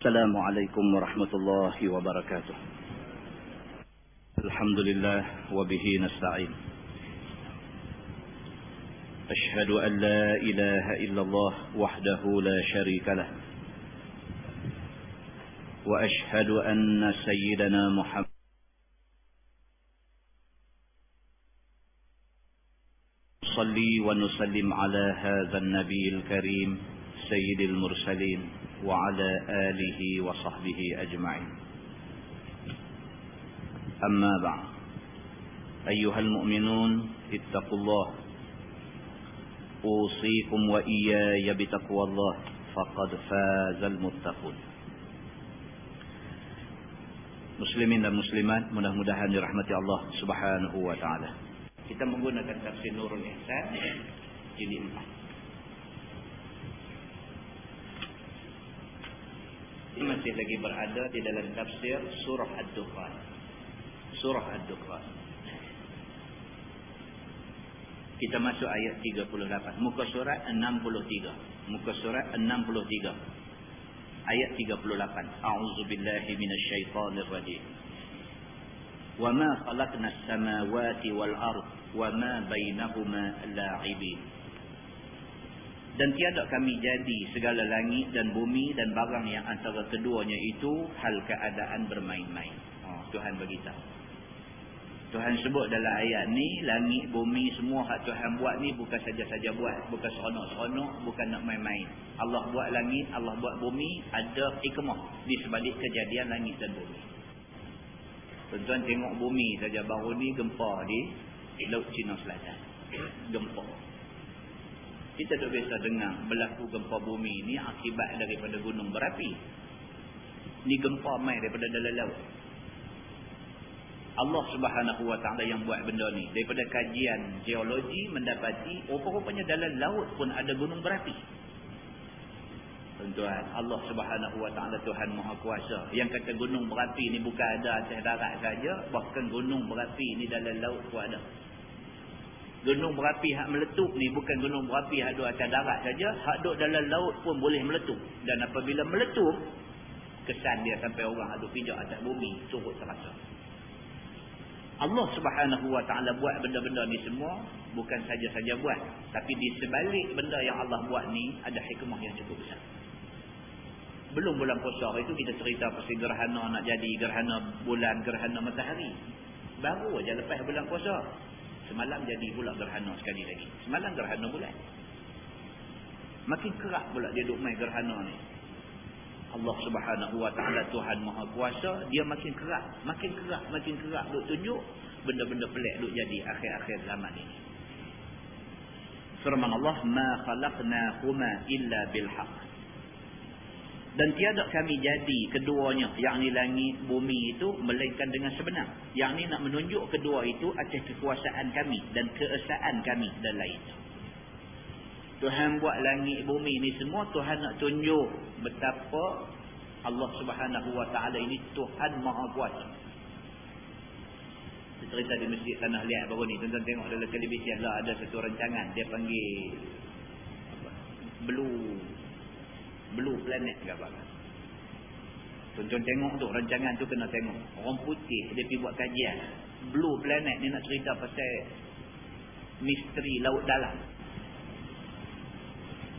السلام عليكم ورحمة الله وبركاته. الحمد لله وبه نستعين. أشهد أن لا إله إلا الله وحده لا شريك له، وأشهد أن سيدنا محمد نصلي ونسلم على هذا النبي الكريم سيد المرسلين وعلى آله وصحبه أجمعين. أما بعد، أيها المؤمنون اتقوا الله، أوصيكم وإياي بتقوى الله، فقد فاز المتقون. Muslimin dan muslimat, mudah-mudahan dirahmati Allah Subhanahu wa taala. Kita menggunakan tafsir Nurul Ihsan jilid 4. Ini masih lagi berada di dalam tafsir surah Ad-Dukhan. Surah Ad-Dukhan. Kita masuk ayat 38. Muka surat 63. Muka surat 63. Ayat 38. A'udzubillahi minasyaitonir rajim. Wa ma khalaqnas samawati wal ard wa ma bainahuma la'ibin. Dan tiada kami jadi segala langit dan bumi dan barang yang antara keduanya itu hal keadaan bermain-main. Tuhan beritahu. Tuhan sebut dalam ayat ni, langit, bumi, semua hak Tuhan buat ni bukan saja-saja buat, bukan seronok-seronok, bukan nak main-main. Allah buat langit, Allah buat bumi, ada hikmah di sebalik kejadian langit dan bumi. Tuan-tuan tengok bumi saja, baru ni gempa di Laut Cina Selatan. Gempa. Kita tak biasa dengar berlaku gempa bumi ni akibat daripada gunung berapi. Ni gempa mai daripada dalam laut. Allah Subhanahu wa taala yang buat benda ni. Daripada kajian geologi mendapati rupa-rupanya dalam laut pun ada gunung berapi. Tuan-tuan, Allah Subhanahu wa taala Tuhan Maha Kuasa. Yang kata gunung berapi ni bukan ada atas darat saja, bahkan gunung berapi ni dalam laut pun ada. Gunung berapi hak meletup ni bukan gunung berapi hak duduk atas darat saja, hak duduk dalam laut pun boleh meletup. Dan apabila meletup, kesan dia sampai orang duduk pijak atas bumi turut terasa. Allah Subhanahu wa taala buat benda-benda ni semua bukan saja-saja buat, tapi di sebalik benda yang Allah buat ni ada hikmah yang cukup besar. Belum bulan puasa itu kita cerita pasal gerhana nak jadi, gerhana bulan, gerhana matahari. Baru aja lepas bulan puasa. Semalam jadi pula gerhana sekali lagi. Semalam gerhana bulan. Makin kerak pula dia duk main gerhana ni. Allah Subhanahu wa taala Tuhan Maha Kuasa, dia makin kerak, makin kerak duk tunjuk benda-benda pelik duk jadi akhir-akhir zaman ini. Firman Allah, ma khalaqnahuma illa bil haqq. Dan tiada kami jadi keduanya, yakni langit, bumi itu melainkan dengan sebenar. Yakni nak menunjuk kedua itu atas kekuasaan kami dan keesaan kami dan lain. Tuhan buat langit, bumi ni semua Tuhan nak tunjuk betapa Allah Subhanahu wa taala ini Tuhan Maha Kuasa. Cerita di Masjid Tanah Liat baru ni, tuan-tuan tengok dalam televisi ada satu rancangan dia panggil apa? Blue Planet ke apa. Tuan-tuan tengok tu, rancangan tu kena tengok. Orang putih dia pergi buat kajian. Blue Planet ni nak cerita pasal misteri laut dalam.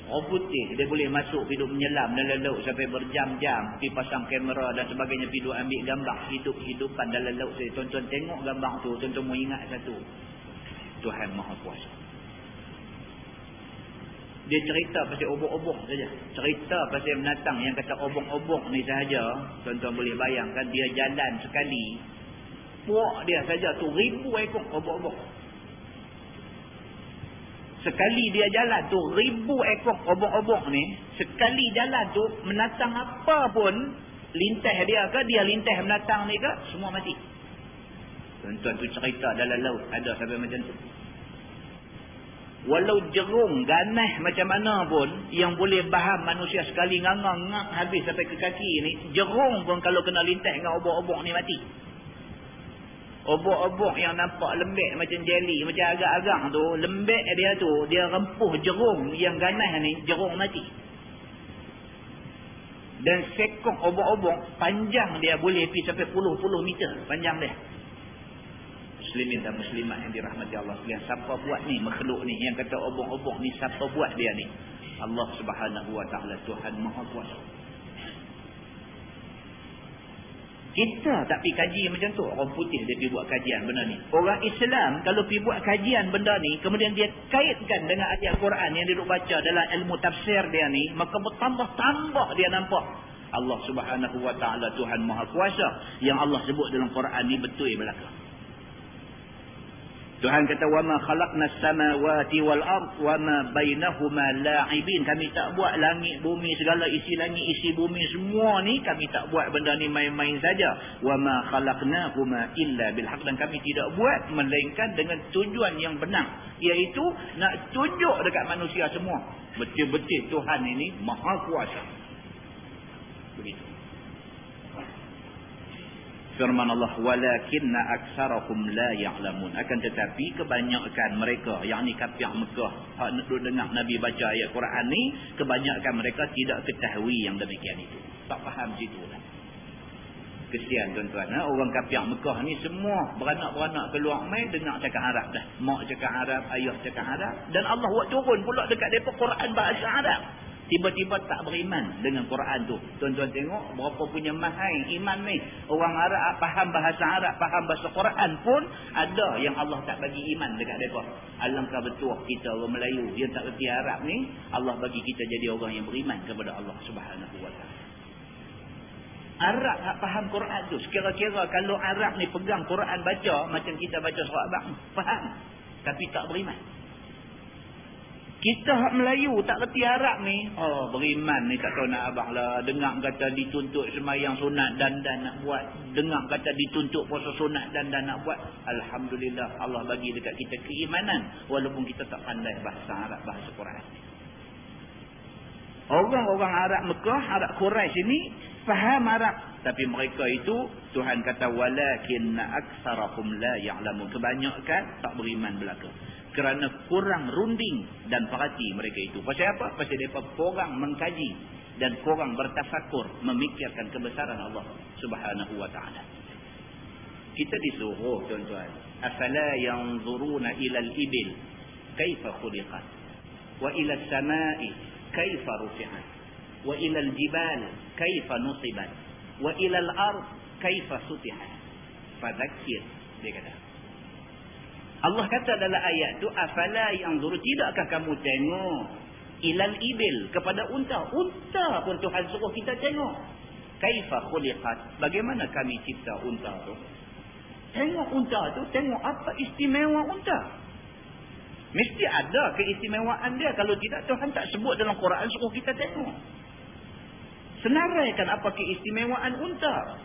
Orang putih dia boleh masuk hidup menyelam dalam laut sampai berjam-jam, pergi pasang kamera dan sebagainya, pergi ambil gambar hidup-hidupan dalam laut. Tuan-tuan tengok gambar tu, tuan-tuan mau ingat satu, Tuhan Maha Kuasa. Dia cerita pasal obok-obok saja. Cerita pasal binatang yang kata obok-obok ni sahaja, tuan-tuan boleh bayangkan dia jalan sekali, puak dia saja tu 1000 ekor obok-obok. Sekali dia jalan tu 1000 ekor obok-obok ni, sekali jalan tu binatang apa pun, lintah dia ke, dia lintah binatang ni ke, semua mati. Tuan-tuan tu cerita dalam laut ada sampai macam tu. Walau jerung ganas macam mana pun yang boleh bahan manusia sekali ngangak habis sampai ke kaki ni, jerung pun kalau kena lintah dengan obok-obok ni mati. Obok-obok yang nampak lembek macam jeli, macam agak-agak tu, lembek dia tu, dia rempuh jerung yang ganas ni, jerung mati. Dan sekong obong-obong, panjang dia boleh pergi sampai puluh-puluh meter. Panjang dia. Muslimin dan muslimat yang dirahmati Allah sekalian. Siapa buat ni makhluk ni? Yang kata obong-obong ni, siapa buat dia ni? Allah Subhanahu Wa Ta'ala, Tuhan Maha Kuasa. Kita tak pergi kaji macam tu. Orang putih dia pergi buat kajian benda ni. Orang Islam kalau pergi buat kajian benda ni, kemudian dia kaitkan dengan ayat Quran yang dia duk baca dalam ilmu tafsir dia ni, maka bertambah-tambah dia nampak Allah Subhanahu Wa Ta'ala, Tuhan Maha Kuasa. Yang Allah sebut dalam Quran ni betul belaka. Tuhan kata, وَمَا خَلَقْنَا السَّمَاوَاتِ وَالْأَرْضِ وَمَا بَيْنَهُمَا لَاعِبِينَ. Kami tak buat langit, bumi, segala isi langit, isi bumi semua ni, kami tak buat benda ni main-main saja. وَمَا خَلَقْنَاهُمَا إِلَّا بِالْحَقِّ. Dan kami tidak buat melainkan dengan tujuan yang benar, iaitu nak tunjuk dekat manusia semua betul-betul Tuhan ini Maha Kuasa. Begitu. Firman Allah, walakinna aktsarahum la ya'lamun. Akan tetapi kebanyakan mereka, yakni kafir Mekah, hak nak dengar Nabi baca ayat Quran ni, kebanyakan mereka tidak ketahui yang demikian itu. Tak faham situ lah. Kesian tuan-tuan, orang kafir Mekah ni semua beranak-beranak keluar mai dengar cakap Arab dah. Mak cakap Arab, ayah cakap Arab, dan Allah buat turun pula dekat depa Quran bahasa Arab. Tiba-tiba tak beriman dengan Quran tu. Tuan-tuan tengok berapa punya mahal iman ni. Orang Arab faham bahasa Arab, faham bahasa Quran pun ada yang Allah tak bagi iman dekat mereka. Alangkah betul kita orang Melayu yang tak reti Arab ni, Allah bagi kita jadi orang yang beriman kepada Allah Subhanahu Wa Ta'ala. Arab tak faham Quran tu. Sekira-kira kalau Arab ni pegang Quran baca macam kita baca surat Abang, faham tapi tak beriman. Kita hak Melayu tak reti Arab ni, oh beriman ni tak tahu nak abang lah. Dengar kata dituntut semayang sunat dan nak buat. Dengar kata dituntut puasa sunat dan nak buat. Alhamdulillah Allah bagi dekat kita keimanan walaupun kita tak pandai bahasa Arab, bahasa Quran. Orang-orang Arab Mekah, Arab Quraisy ini faham Arab, tapi mereka itu Tuhan kata walakinna aktsarahum la ya'lamun. Kebanyakan tak beriman belaka. Kerana kurang runding dan perhati mereka itu. Pasal apa? Pasal mereka kurang mengkaji dan kurang bertafakur memikirkan kebesaran Allah Subhanahu Wa Ta'ala. Kita disuruh tuan-tuan, afala yanzuruna ila al-ibil kaifa khuliqat wa ila as-sama'i kaifa rufi'at wa ila al-jibal kaifa nusibat wa ila al-ard kaifa sutihat. Fadzakir, dia kata. Allah kata dalam ayat tu, afala yanzuru, tidakkah kamu tengok ilal ibil, kepada unta. Unta pun Tuhan suruh kita tengok. Kaifa khuliqat, bagaimana kami cipta unta tu. Tengok unta tu, tengok apa istimewa unta. Mesti ada keistimewaan dia. Kalau tidak Tuhan tak sebut dalam Quran suruh kita tengok. Senaraikan apa keistimewaan unta.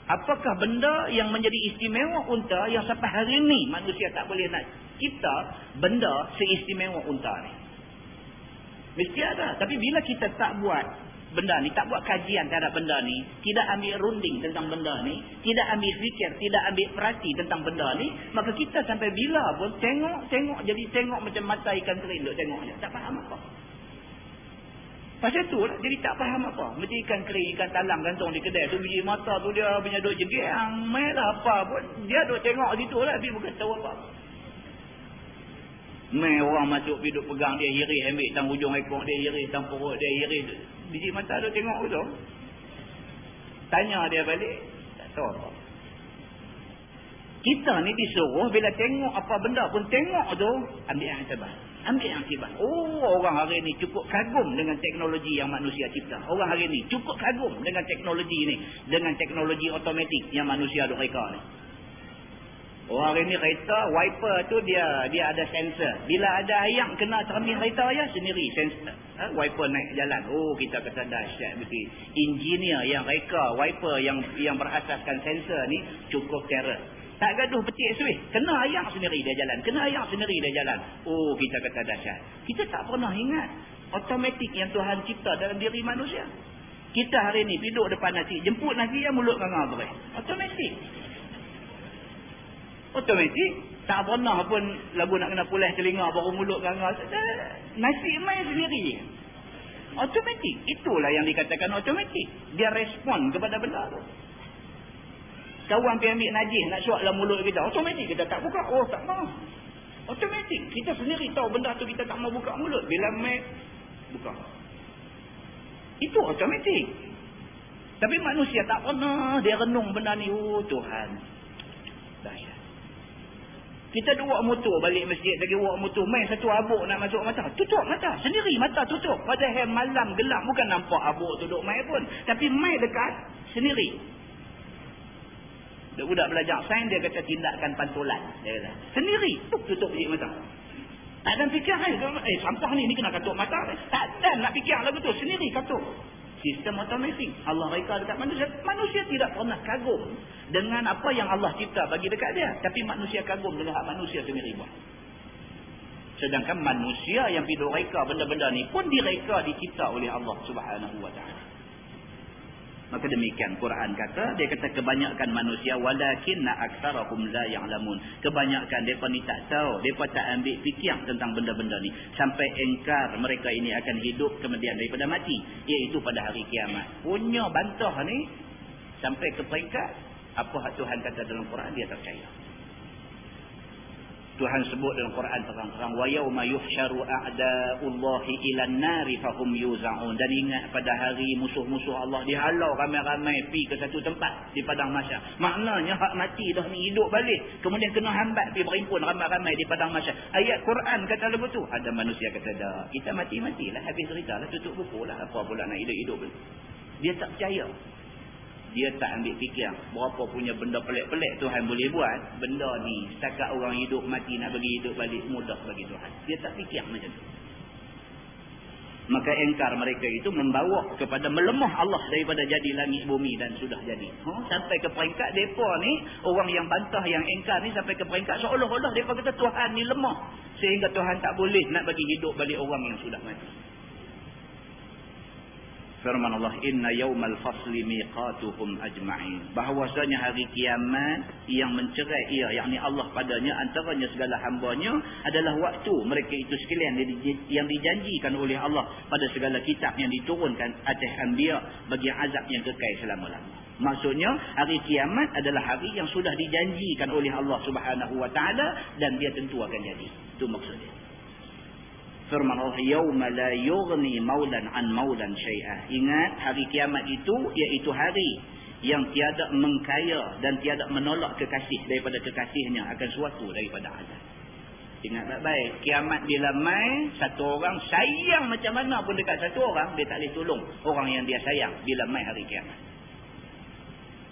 Apakah benda yang menjadi istimewa unta yang sampai hari ni manusia tak boleh nak cipta benda seistimewa unta ni. Mesti ada. Tapi bila kita tak buat benda ni, tak buat kajian terhadap benda ni, tidak ambil runding tentang benda ni, tidak ambil fikir, tidak ambil perhati tentang benda ni, maka kita sampai bila pun tengok jadi tengok macam mata ikan kering duk tengok je. Tak faham apa. Pasal tu lah, jadi tak faham apa. Macam ikan kering, ikan talang gantung di kedai tu, biji mata tu dia punya duk jegang, main lah apa pun. Dia duk tengok situ lah, tapi bukan tahu apa. Main orang masuk, pergi duk pegang dia, hiris, ambil tang hujung ekor dia, hiris tang perut dia, hiris. Biji mata duk tengok tu. Tanya dia balik, tak tahu apa. Kita ni disuruh bila tengok apa benda pun tengok tu, ambil yang sabar. Ambil yang akibat. Oh, orang hari ni cukup kagum dengan teknologi yang manusia cipta. Orang hari ni cukup kagum dengan teknologi ni. Dengan teknologi otomatik yang manusia duk reka ni. Orang hari ni kereta, wiper tu dia ada sensor. Bila ada air kena cermin kereta ya sendiri sensor. Wiper naik jalan. Oh, kita kata dahsyat betul. Engineer yang reka wiper yang berasaskan sensor ni cukup terror. Tak gaduh petik switch. Kena air sendiri dia jalan. Kena air sendiri dia jalan. Oh, kita kata dahsyat. Kita tak pernah ingat otomatik yang Tuhan cipta dalam diri manusia. Kita hari ni duduk depan nasi. Jemput nasi yang mulut nganga beres. Otomatik. Otomatik. Tak pernah pun lagu nak kena pulih telinga baru mulut nganga. Nasi main sendiri. Automatik. Itulah yang dikatakan automatik. Dia respon kepada benda tu. Kawan pergi ambil najis nak suap dalam mulut kita. Automatik kita tak buka. Oh tak mau. Automatik. Kita sendiri tahu benda tu kita tak mau buka mulut. Bila mai buka. Itu automatik. Tapi manusia tak pernah. Dia renung benda ni. Oh Tuhan. Dahsyat. Kita dua motor balik masjid. Lagi dua motor. Main satu abuk nak masuk mata. Tutup mata. Sendiri mata tutup. Padahal malam gelap. Bukan nampak abuk tu duduk main pun. Tapi main dekat. Sendiri. Budak belajar sains dia kata tindakan pantulan. Dia kata. Sendiri. Tutup je mata. Tak ada fikir. Sampah ni kena katuk mata. Tak ada nak fikir lagu tu. Sendiri katuk. Sistem automatik. Allah reka dekat manusia. Manusia tidak pernah kagum dengan apa yang Allah cipta bagi dekat dia. Tapi manusia kagum dengan hak manusia sendiri buat. Sedangkan manusia yang pergi reka benda-benda ni pun direka, dicipta oleh Allah Subhanahu Wa Taala. Maka demikian Quran kata, dia kata kebanyakan manusia walakinna aktsarahum la ya'lamun. Kebanyakan depa ni tak tahu, depa tak ambil fikir tentang benda-benda ni sampai engkar mereka ini akan hidup kemudian daripada mati, iaitu pada hari kiamat. Punya bantah ni sampai ke peringkat apa hak Tuhan kata dalam Quran dia tak percaya. Tuhan sebut dalam Quran terang-terang wa yauma yuhsyaru a'da'ullahi ilan nari fahum yuzaun. Dan ingat pada hari musuh-musuh Allah dihalau ramai-ramai pi ke satu tempat di padang mahsyar. Maknanya hak mati dah ni hidup balik, kemudian kena hambat pi berhimpun ramai-ramai di padang mahsyar. Ayat Quran kata lagu tu. Ada manusia kata dah, kita mati-matilah, habis ceritalah, tutup buku lah, apa pula nak hidup-hidup. Dia tak percaya. Dia tak ambil fikir berapa punya benda pelik-pelik Tuhan boleh buat. Benda ni setakat orang hidup mati nak bagi hidup balik mudah bagi Tuhan. Dia tak fikir macam tu. Maka engkar mereka itu membawa kepada melemah Allah daripada jadi langit bumi dan sudah jadi. Sampai ke peringkat mereka ni, orang yang bantah, yang engkar ni sampai ke peringkat seolah-olah mereka kata Tuhan ni lemah. Sehingga Tuhan tak boleh nak bagi hidup balik orang yang sudah mati. Firman Allah, inna yawmal fasli miqatuhum ajma'in. Bahawasanya hari kiamat yang mencerai ia, yakni Allah padanya antaranya segala hambanya adalah waktu mereka itu sekalian yang dijanjikan oleh Allah pada segala kitab yang diturunkan atas anbiya bagi azab yang kekal selama-lamanya. Maksudnya hari kiamat adalah hari yang sudah dijanjikan oleh Allah Subhanahu Wa Taala dan dia tentu akan jadi. Itu maksudnya. Firman Allah, yauma la yughni maulan an maulan syai'ah. Ingat hari kiamat itu iaitu hari yang tiada mengkaya dan tiada menolak kekasih daripada kekasihnya akan suatu daripada azab. Ingat baik-baik, kiamat bila mai, satu orang sayang macam mana pun dekat satu orang, dia tak boleh tolong orang yang dia sayang bila mai hari kiamat.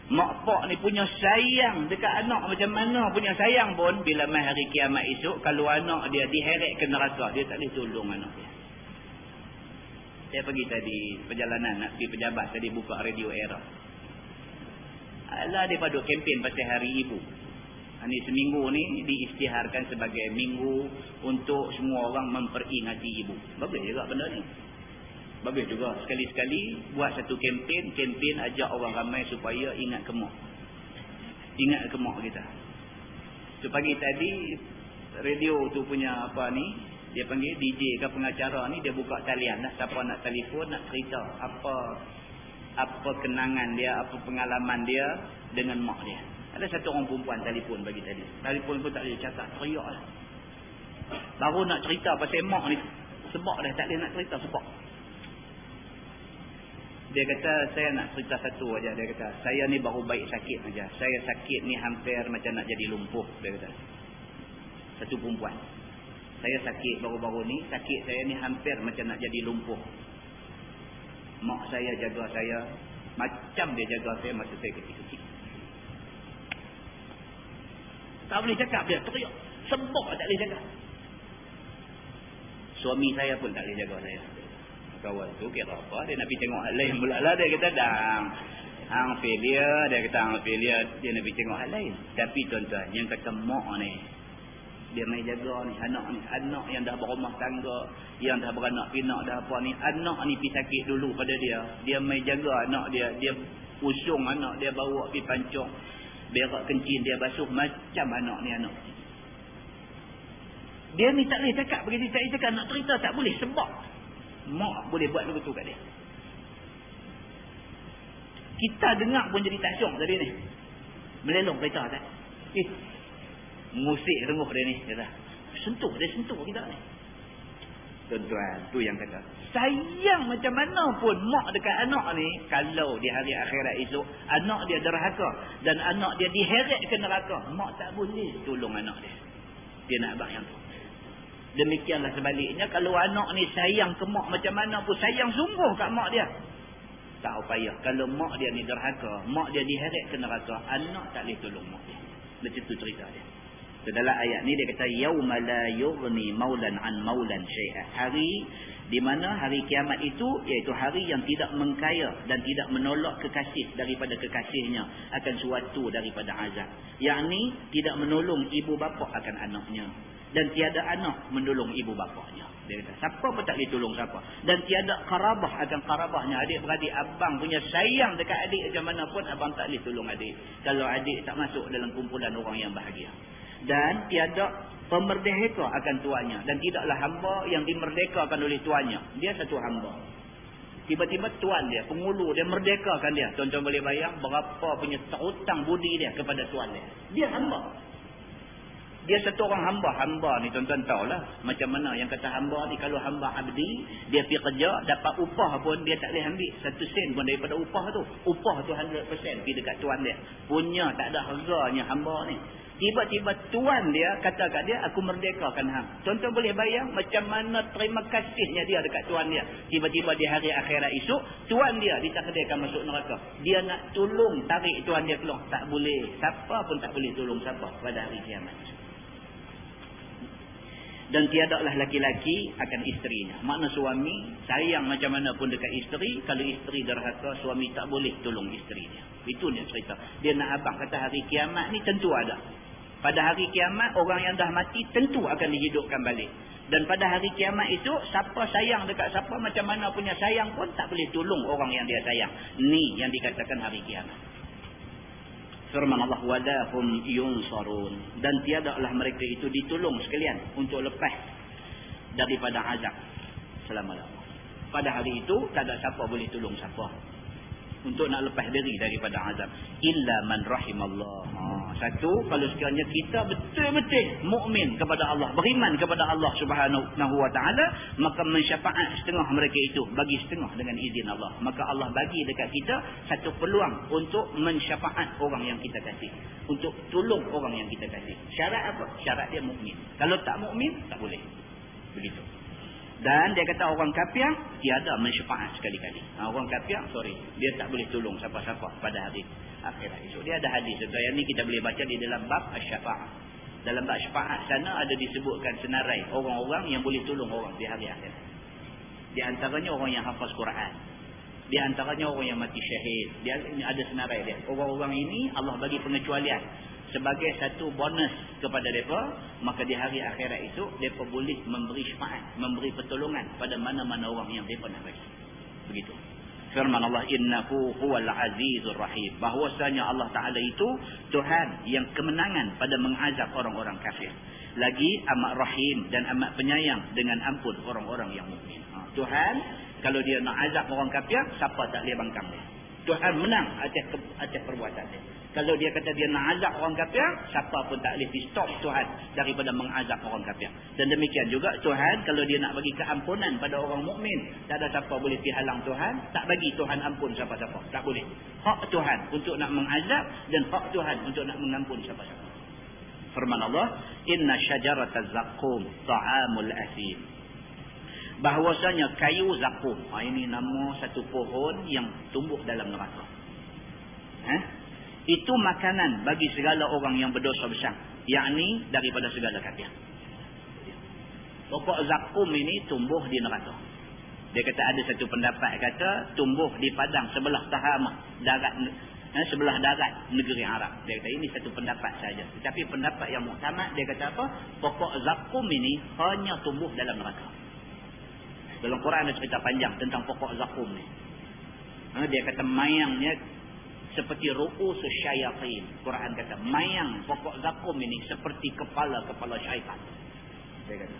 Mak pak ni punya sayang dekat anak macam mana punya sayang pun, bila mai hari kiamat esok, kalau anak dia diheret ke neraka, dia tak boleh tolong anak dia. Saya pergi tadi perjalanan nak pergi pejabat, tadi buka radio Era. Alah dia paduk kempen pasal hari ibu. Ini seminggu ni diisytiharkan sebagai minggu untuk semua orang memperingati ibu. Bagus juga benda ni. Bagus juga. Sekali-sekali buat satu kempen ajak orang ramai supaya ingat kemak. Ingat kemak kita. So pagi tadi radio tu punya apa ni, dia panggil DJ ke pengacara ni, dia buka talian lah. Siapa nak telefon, nak cerita apa kenangan dia, apa pengalaman dia dengan mak dia. Ada satu orang perempuan telefon bagi tadi. Telefon pun tak boleh cakap, teriak lah. Baru nak cerita pasal mak ni, sebab dah tak boleh nak cerita sebab. Dia kata, saya nak cerita satu aja. Dia kata, saya ni baru baik sakit aja. Saya sakit ni hampir macam nak jadi lumpuh. Dia kata. Satu perempuan. Saya sakit baru-baru ni. Sakit saya ni hampir macam nak jadi lumpuh. Mak saya jaga saya macam dia jaga saya masa saya kecil-kecil. Tak boleh cakap dia. Teriak. Sebab tak boleh cakap. Suami saya pun tak boleh jaga saya. Kawan tu kira apa, dia nak pergi tengok hal lain pula lah. Dia kata dah hang failure, dia kata hang failure, dia nak pergi tengok hal lain. Tapi tuan-tuan, yang kata mak ni, dia main jaga ni anak yang dah berumah tangga, yang dah beranak pinak dah apa ni, anak ni pergi sakit dulu pada dia main jaga anak dia usung anak dia, bawa pergi pancung, berak kencing dia basuh macam anak ni anak. Dia ni tak boleh cakap begitu, tak boleh cakap, nak cerita tak boleh sebab Mak boleh buat begitu kat dia. Kita dengar pun jadi tak syok tadi ni. Melelong kereta tak? Musik renguh dia ni. Kata, dia sentuh kita ni. Tuan-tuan, tu yang kata. Sayang macam mana pun mak dekat anak ni, kalau di hari akhirat esok, anak dia derhaka dan anak dia diheret ke neraka, mak tak boleh tolong anak dia. Dia nak abang yang tu. Demikianlah sebaliknya, kalau anak ni sayang ke mak macam mana pun, sayang sungguh kat mak dia, tak payah. Kalau mak dia ni derhaka, mak dia diheret ke neraka, anak tak boleh tolong mak dia. Macam tu cerita dia. So, dalam ayat ni dia kata yauma la yughni maulan an maulan syai'a. Hari di mana hari kiamat itu iaitu hari yang tidak mengkaya dan tidak menolak kekasih daripada kekasihnya akan suatu daripada azab. Yakni tidak menolong ibu bapa akan anaknya dan tiada anak menolong ibu bapanya. Dia kata siapa pun tak boleh tolong siapa dan tiada karabah akan karabahnya. Adik-beradik, abang punya sayang dekat adik macam mana pun abang tak boleh tolong adik kalau adik tak masuk dalam kumpulan orang yang bahagia. Dan tiada pemerdeka akan tuannya dan tidaklah hamba yang dimerdekakan oleh tuannya. Dia satu hamba, tiba-tiba tuan dia, pengulu dia merdekakan dia. Tuan-tuan boleh bayang berapa punya terhutang budi dia kepada tuan dia. Dia hamba, dia satu orang hamba. Hamba ni tuan-tuan tahulah macam mana yang kata hamba ni. Kalau hamba abdi, dia pergi kerja dapat upah pun dia tak boleh ambil 1 sen pun daripada upah tu. Upah tu 100% pergi dekat tuan dia. Punya tak ada harganya hamba ni. Tiba-tiba tuan dia kata kat dia, aku merdekakan hang. Tuan-tuan boleh bayang macam mana terima kasihnya dia dekat tuan dia. Tiba-tiba di hari akhirat esok, tuan dia ditakdirkan masuk neraka. Dia nak tolong tarik tuan dia keluar, tak boleh. Siapa pun tak boleh tolong siapa pada hari kiamat. Dan tiadalah laki-laki akan isterinya. Makna suami sayang macam mana pun dekat isteri, kalau isteri derhaka, suami tak boleh tolong isterinya. Itu dia cerita. Dia nak abang kata hari kiamat ni tentu ada. Pada hari kiamat, orang yang dah mati tentu akan dihidupkan balik. Dan pada hari kiamat itu, siapa sayang dekat siapa, macam mana punya sayang pun tak boleh tolong orang yang dia sayang. Ni yang dikatakan hari kiamat. Firman Allah, walahum yunsarun. Dan tiadalah mereka itu ditolong sekalian untuk lepas daripada azab selama-lamanya. Pada hari itu, tak ada siapa boleh tolong siapa untuk nak lepas diri daripada azab. Illa man rahimallah. Satu, kalau sekiranya kita betul-betul mukmin kepada Allah, beriman kepada Allah Subhanahu wa taala, maka mensyafaat setengah mereka itu, bagi setengah dengan izin Allah. Maka Allah bagi dekat kita satu peluang untuk mensyafaat orang yang kita kasih, untuk tolong orang yang kita kasih. Syarat apa? Syarat dia mukmin. Kalau tak mukmin, tak boleh. Begitu. Dan dia kata orang kafir tiada mensyafaat sekali-kali. Orang kafir, dia tak boleh tolong siapa-siapa pada hari akhirat esok. Dia ada hadis. Yang ni kita boleh baca di dalam bab asy-syafaat. Dalam bab syafaat sana ada disebutkan senarai orang-orang yang boleh tolong orang di hari akhirat. Di antaranya orang yang hafaz Quran. Di antaranya orang yang mati syahid. Dia ada senarai dia. Orang-orang ini Allah bagi pengecualian sebagai satu bonus kepada mereka. Maka di hari akhirat esok mereka boleh memberi syafaat, memberi pertolongan pada mana-mana orang yang mereka nak bagi. Begitu firman Allah, innahu huwal azizur rahim. Bahwasanya Allah Ta'ala itu Tuhan yang kemenangan pada mengazab orang-orang kafir, lagi amat rahim dan amat penyayang dengan ampun orang-orang yang mukmin. Tuhan kalau dia nak azab orang kafir, siapa tak boleh bangkang dia. Tuhan menang atas perbuatan dia. Kalau dia kata dia nak azab orang kafir, siapa pun tak boleh stop Tuhan daripada mengazab orang kafir. Dan demikian juga Tuhan kalau dia nak bagi keampunan pada orang mukmin, tak ada siapa boleh halang Tuhan, tak bagi Tuhan ampun siapa-siapa. Tak boleh. Hak Tuhan untuk nak mengazab dan hak Tuhan untuk nak mengampun siapa-siapa. Firman Allah, inna syajarataz zaqqum ta'amul asim. Bahwasanya kayu zakum, ini nama satu pohon yang tumbuh dalam neraka. Itu makanan bagi segala orang yang berdosa besar, yakni daripada segala kafir. Pokok zakum ini tumbuh di neraka. Dia kata ada satu pendapat kata tumbuh di padang sebelah Tahamah, darat sebelah darat negeri Arab. Dia kata ini satu pendapat saja. Tetapi pendapat yang muktamad, dia kata apa? Pokok zakum ini hanya tumbuh dalam neraka. Dalam Quran ada cerita panjang tentang pokok zakum ni. Dia kata mayangnya seperti ru'usus syayatin. Quran kata mayang pokok zakum ini seperti kepala-kepala syaitan. Dia kata.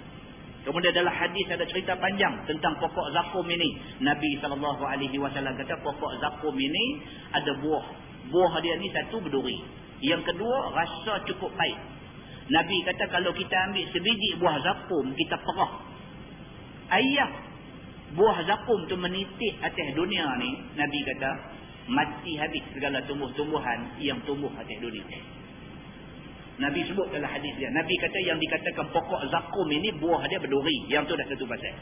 Kemudian dalam hadis ada cerita panjang tentang pokok zakum ini. Nabi SAW kata pokok zakum ini ada buah. Buah dia ni satu berduri. Yang kedua rasa cukup pahit. Nabi kata kalau kita ambil sebiji buah zakum, kita perah. Ayah buah zakum tu menitik atas dunia ni, Nabi kata mati habis segala tumbuh-tumbuhan yang tumbuh atas dunia. Nabi sebut dalam hadis dia. Nabi kata yang dikatakan pokok zakum ini buah dia berduri. Yang tu dah satu pasal.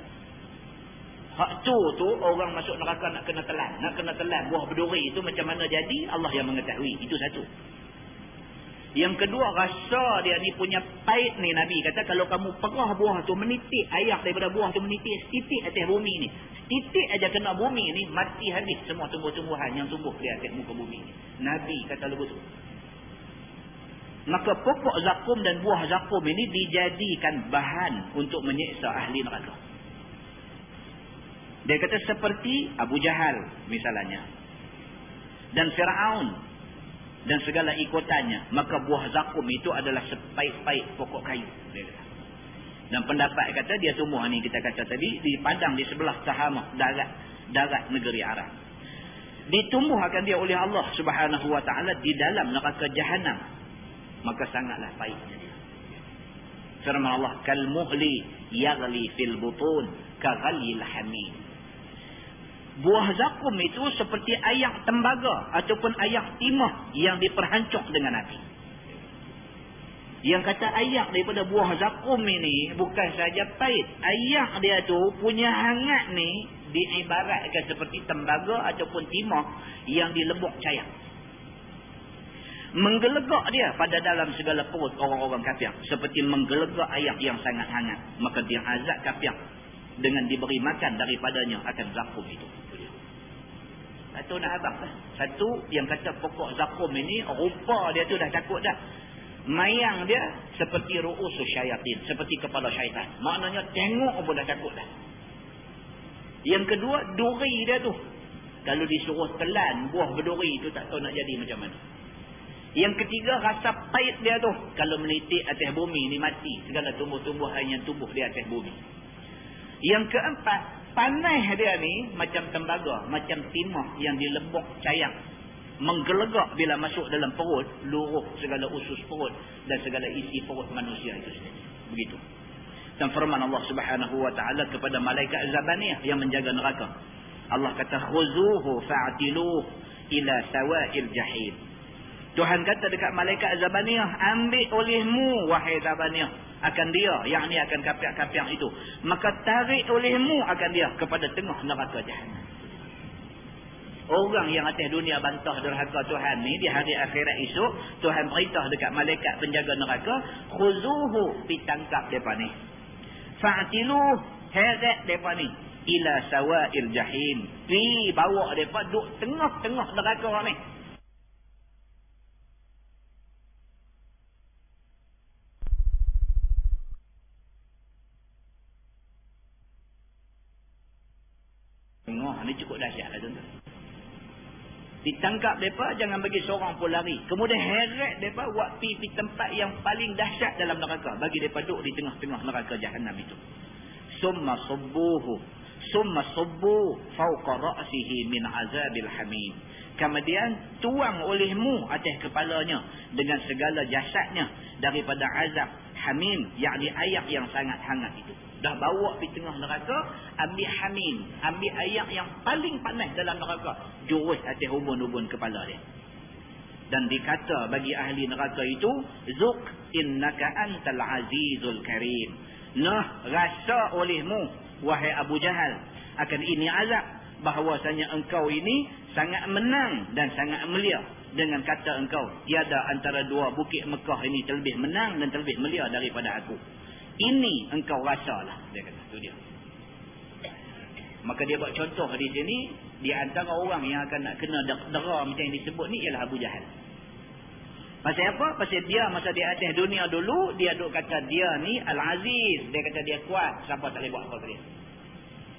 Hak tu orang masuk neraka nak kena telan. Nak kena telan buah berduri itu macam mana jadi, Allah yang mengetahui. Itu satu. Yang kedua, rasa dia ni punya pahit ni, Nabi kata kalau kamu perah buah tu, menitik air daripada buah tu, menitik setitik atas bumi ni. Setitik aja kena bumi ni, mati habis semua tumbuh-tumbuhan yang tumbuh di atas muka bumi ni. Nabi kata begitu. Maka pokok zakum dan buah zakum ini dijadikan bahan untuk menyiksa ahli neraka. Dia kata seperti Abu Jahal misalnya, dan Fir'aun dan segala ikutannya, maka buah zakum itu adalah sepaik-paik pokok kayu. Dia kata. Dan pendapat kata dia tumbuh ni kita kata tadi di padang di sebelah Tahamah, darat negeri Arab. Ditumbuhkan dia oleh Allah Subhanahu wa taala di dalam neraka Jahanam. Maka sangatlah pahitnya dia. Firman Allah, kal muhli yaghli fil butun ka ghalil hamim. Buah zakum itu seperti air tembaga ataupun air timah yang diperhancur dengan api. Yang kata air daripada buah zakum ini bukan saja pahit, air dia tu punya hangat ni diibaratkan seperti tembaga ataupun timah yang dilebok cair. Menggelegak dia pada dalam segala perut orang-orang kafir seperti menggelegak air yang sangat hangat. Maka dia azab kafir dengan diberi makan daripadanya akan zakum itu. Satu nak abang lah. Satu yang kata pokok zakum ini rupa dia tu dah takut dah. Mayang dia seperti ru'usus syayatin, seperti kepala syaitan. Maknanya tengok pun dah takut dah. Yang kedua, duri dia tu, kalau disuruh telan buah berduri tu tak tahu nak jadi macam mana. Yang ketiga, rasa pahit dia tu, kalau menitik atas bumi ni mati segala tumbuh-tumbuhan yang tumbuh di atas bumi. Yang keempat, panas dia ni macam tembaga, macam timah yang dilebok cair, menggelegak bila masuk dalam perut, luruh segala usus perut dan segala isi perut manusia itu sendiri. Begitu. Dan firman Allah Subhanahu wa taala kepada malaikat Zabaniyah yang menjaga neraka. Allah kata khuzuhu fa'tiluhu ila sawa'il jahim. Tuhan kata dekat malaikat Zabaniyah, ambil olehmu wahai Zabaniyah akan dia, yang ni akan kafir-kafir itu, maka tarik olehmu akan dia kepada tengah neraka Jahannam. Orang yang atas dunia bantah derhaka Tuhan ni, di hari akhirat esok Tuhan beritahu dekat malaikat penjaga neraka, khuzuhu, ditangkap depa ni, fa'tiluh, heret depa ni ila sawa'il jahim, pi bawa depa duk tengah-tengah neraka ni. Ni cukup dahsyat lah tuan-tuan. Ditangkap mereka, jangan bagi seorang pun lari. Kemudian heret mereka buat pergi tempat yang paling dahsyat dalam neraka, bagi mereka duduk di tengah-tengah neraka Jahannam itu. Summa subbu fawqa ra'sihi min azabil hamim. Kemudian tuang olehmu atas kepalanya dengan segala jasadnya daripada azab hamim, yakni air yang sangat hangat itu. Dah bawa pergi tengah neraka, ambil hamim, ambil air yang paling panas dalam neraka, jurus atas ubun-ubun kepala dia. Dan dikata bagi ahli neraka itu, Zuk innaka antal azizul karim. Nah, rasa olehmu wahai Abu Jahal akan ini azab, bahawasanya engkau ini sangat menang dan sangat mulia. Dengan kata engkau, tiada antara dua bukit Mekah ini terlebih menang dan terlebih mulia daripada aku. Ini engkau rasalah, dia kata. Itu dia. Maka dia buat contoh di sini, di antara orang yang akan nak kena dera macam yang disebut ni ialah Abu Jahal. Pasal apa? Pasal dia masa di atas dunia dulu, dia duk kata dia ni Al-Aziz. Dia kata dia kuat, siapa tak boleh buat apa dia.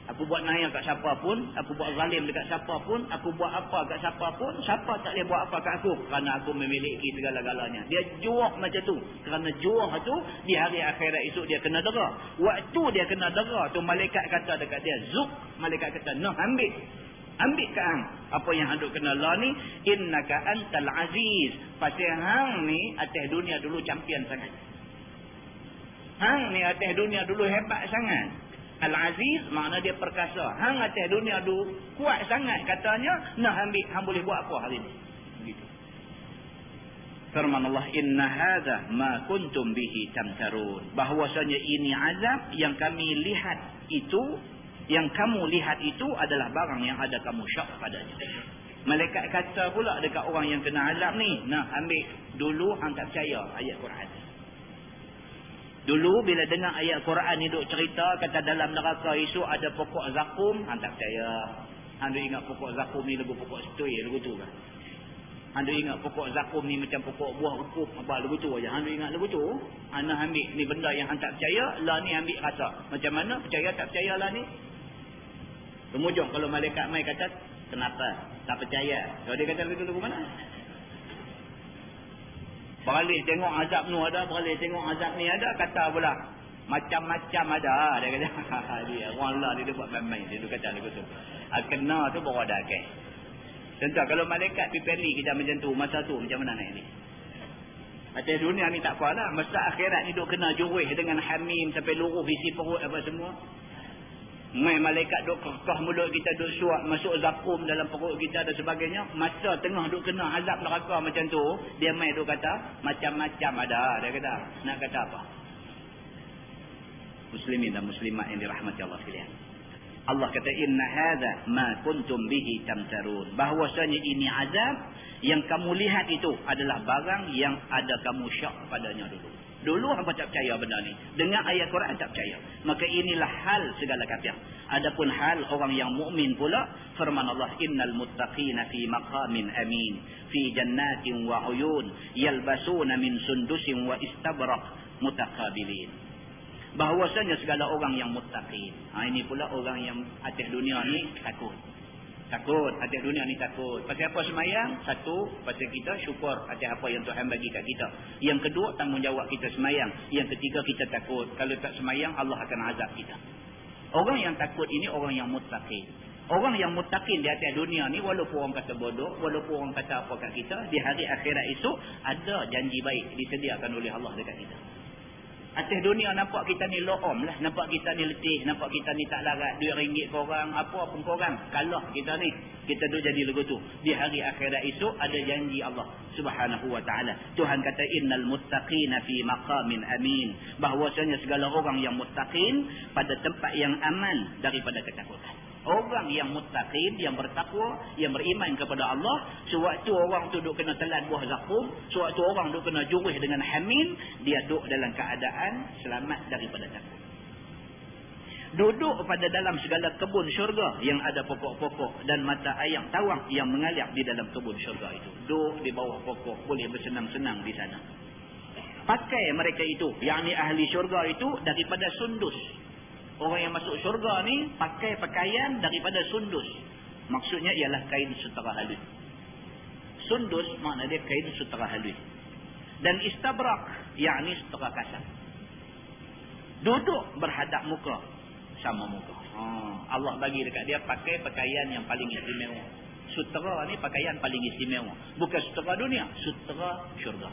Aku buat naya kat siapa pun, aku buat zalim dekat siapa pun, aku buat apa kat siapa pun, siapa tak boleh buat apa kat aku kerana aku memiliki segala-galanya. Dia jual macam tu. Kerana jual tu, di hari akhirat esok dia kena dera. Waktu dia kena dera tu, malaikat kata dekat dia, zuk, malaikat kata, nah ambil ke hang. Apa yang hang duk kena lah ni, innaka antal aziz. Pasal hang ni atas dunia dulu champion sangat. Hang ni atas dunia dulu hebat sangat. Al-Aziz makna dia perkasa. Hang atas dunia dulu kuat sangat katanya. Nah ambil, hang boleh buat apa hari ni? Begitu. Firman Allah, inna hadha ma kuntum bihi tamtarun. Bahwasanya ini azab yang kami lihat itu, yang kamu lihat itu adalah barang yang ada kamu syak padanya. Malaikat kata pula dekat orang yang kena azab ni, nah ambil dulu hang tak percaya ayat Quran. Dulu bila dengar ayat Quran ni duk cerita kata dalam neraka esok ada pokok zakum, hang tak percaya. Hang ingat pokok zakum ni lagu pokok setui lagu tu kan. Hang ingat pokok zakum ni macam pokok buah rukuk apa lagu tu aja. Hang ingat lagu tu. Hang ambil ni benda yang hang tak percaya, lah ni ambil rasa. Macam mana percaya tak percaya lah ni? Kemudian kalau malaikat mai kata kenapa tak percaya? Kalau dia kata lagu mana? Balik tengok azab ni ada, balik tengok azab ni ada, kata pula macam-macam ada. Dia kata dia orang lah dia buat main-main, dia kata lagu tu. Kena tu baru ada akal. Contoh kalau malaikat pipeli kita macam tu, masa tu macam mana nak ni? Atas dunia ni tak apalah, masa akhirat ni duk kena juruh dengan hamim sampai luruh isi perut apa semua. Mai malaikat duk kekah mulut kita, duk suap masuk zakum dalam perut kita dan sebagainya. Masa tengah duk kena azab neraka macam tu, dia mai duk kata macam-macam ada. Dia kata nak kata apa? Muslimin dan muslimat yang dirahmati Allah sekalian, Allah kata inna hadza ma kuntum bihi tamtarun. Bahwasanya ini azab yang kamu lihat itu adalah barang yang ada kamu syak padanya dulu. Dulu hangpa tak percaya benda ni. Dengar ayat Quran tak percaya. Maka inilah hal segala kafir. Adapun hal orang yang mukmin pula, firman Allah, innal muttaqina fi maqamin amin, fi jannatin wa uyun, yalbasuna min sundusin wa istabraq mutaqabilin. Bahwasanya segala orang yang muttaqin. Ini pula orang yang atas dunia ni takut. Takut, atas dunia ni takut. Pasal apa semayang? Satu, pasal kita syukur atas apa yang Tuhan bagi kat kita. Yang kedua, tanggungjawab kita semayang. Yang ketiga, kita takut. Kalau tak semayang, Allah akan azab kita. Orang yang takut ini orang yang muttaqin. Orang yang muttaqin di atas dunia ni, walaupun orang kata bodoh, walaupun orang kata apa kat kita, di hari akhirat esok ada janji baik disediakan oleh Allah dekat kita. Atas dunia nampak kita ni lo'om lah, nampak kita ni letih, nampak kita ni tak larat, RM2 korang, apa pun korang, kalah kita ni, kita tu jadi lagu tu. Di hari akhirat esok ada janji Allah Subhanahu wa ta'ala. Tuhan kata innal muttaqina fi maqamin amin. Bahwasanya segala orang yang muttaqin pada tempat yang aman daripada ketakutan. Orang yang muttaqin, yang bertakwa, yang beriman kepada Allah, sewaktu orang tu duk kena telan buah zakum, sewaktu orang duk kena juruh dengan hamim, dia duduk dalam keadaan selamat daripada takut. Duduk pada dalam segala kebun syurga yang ada pokok-pokok dan mata air tawang yang mengalir di dalam kebun syurga itu. Duduk di bawah pokok, boleh bersenang-senang di sana. Pakai mereka itu, yakni ahli syurga itu, daripada sundus. Orang yang masuk syurga ni pakai pakaian daripada sundus. Maksudnya ialah kain sutera halus. Sundus makna dia kain sutera halus. Dan istabrak, yakni sutera kasar. Duduk berhadap muka sama muka. Allah bagi dekat dia pakai pakaian yang paling istimewa. Sutera ni pakaian paling istimewa. Bukan sutera dunia, sutera syurga.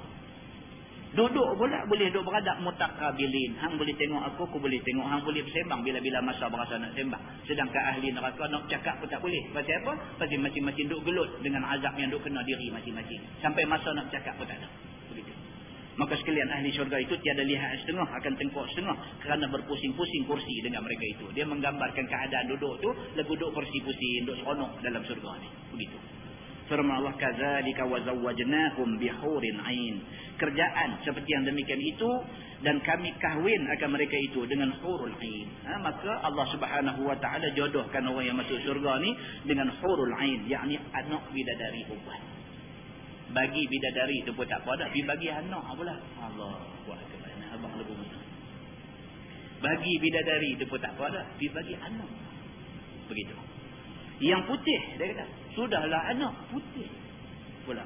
Duduk pula boleh duduk beradab mutakabilin. Hang boleh tengok aku boleh tengok. Hang boleh bersembang bila-bila masa berasa nak sembang. Sedangkan ahli neraka nak cakap pun tak boleh. Pasal apa? Pasal masing-masing duduk gelut dengan azab yang duduk kena diri masing-masing. Sampai masa nak cakap pun tak ada. Begitu. Maka sekalian ahli syurga itu tiada lihat setengah, akan tengok setengah. Kerana berpusing-pusing kursi dengan mereka itu. Dia menggambarkan keadaan duduk tu, lagu duduk kursi-pusing, duduk seronok dalam syurga ni. Begitu. Firman Allah, kadzalika wa zawwajnahum bihurin ain. Kerjaan seperti yang demikian itu dan kami kahwin akan mereka itu dengan hurul ain. Maka Allah Subhanahu wa taala jodohkan orang yang masuk syurga ni dengan hurul ain, yakni anak bidadari perempuan. Bagi bidadari itu pun tak apa dah, bagi anak pula. Allahu akbar. Abang lebih. Bagi bidadari itu pun tak apa dah, bagi anak. Begitu. Yang putih, dia kata, sudahlah anak putih pula.